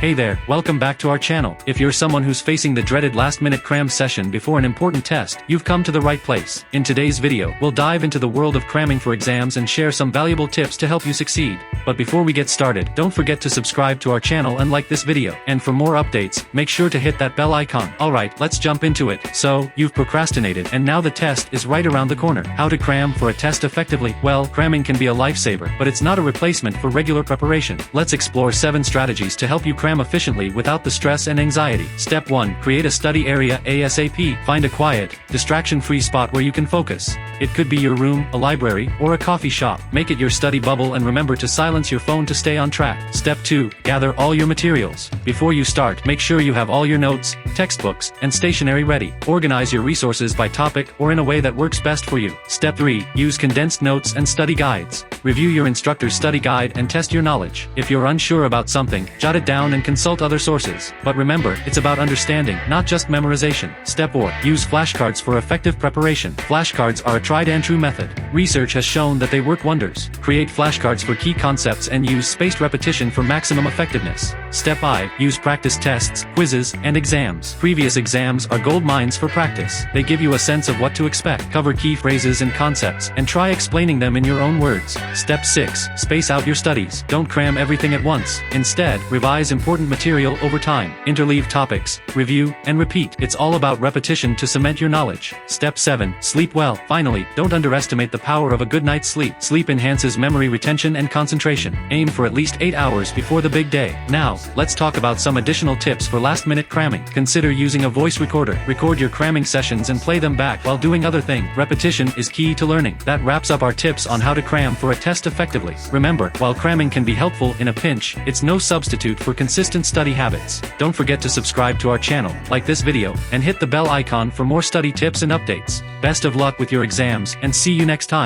Hey there, welcome back to our channel. If you're someone who's facing the dreaded last-minute cram session before an important test, you've come to the right place. In today's video, we'll dive into the world of cramming for exams and share some valuable tips to help you succeed. But before we get started, don't forget to subscribe to our channel and like this video. And for more updates, make sure to hit that bell icon. Alright, let's jump into it. So, you've procrastinated and now the test is right around the corner. How to cram for a test effectively? Well, cramming can be a lifesaver, but it's not a replacement for regular preparation. Let's explore 7 strategies to help you cram efficiently without the stress and anxiety. Step 1. Create a study area ASAP. Find a quiet, distraction-free spot where you can focus. It could be your room, a library, or a coffee shop. Make it your study bubble and remember to silence your phone to stay on track. Step 2. Gather all your materials. Before you start, make sure you have all your notes, textbooks, and stationery ready. Organize your resources by topic or in a way that works best for you. Step 3. Use condensed notes and study guides. Review your instructor's study guide and test your knowledge. If you're unsure about something, jot it down and consult other sources. But remember, it's about understanding, not just memorization. Step 4. Use flashcards for effective preparation. Flashcards are a tried-and-true method. Research has shown that they work wonders. Create flashcards for key concepts and use spaced repetition for maximum effectiveness. Step 5. Use practice tests, quizzes, and exams. Previous exams are gold mines for practice. They give you a sense of what to expect. Cover key phrases and concepts, and try explaining them in your own words. Step 6. Space out your studies. Don't cram everything at once. Instead, revise important material over time. Interleave topics, review, and repeat. It's all about repetition to cement your knowledge. Step 7. Sleep well. Finally, don't underestimate the power of a good night's sleep. Sleep enhances memory retention and concentration. Aim for at least 8 hours before the big day. Now, let's talk about some additional tips for last-minute cramming. Consider using a voice recorder. Record your cramming sessions and play them back while doing other things. Repetition is key to learning. That wraps up our tips on how to cram for a test effectively. Remember, while cramming can be helpful in a pinch, it's no substitute for consistent study habits. Don't forget to subscribe to our channel, like this video, and hit the bell icon for more study tips and updates. Best of luck with your exams, and see you next time.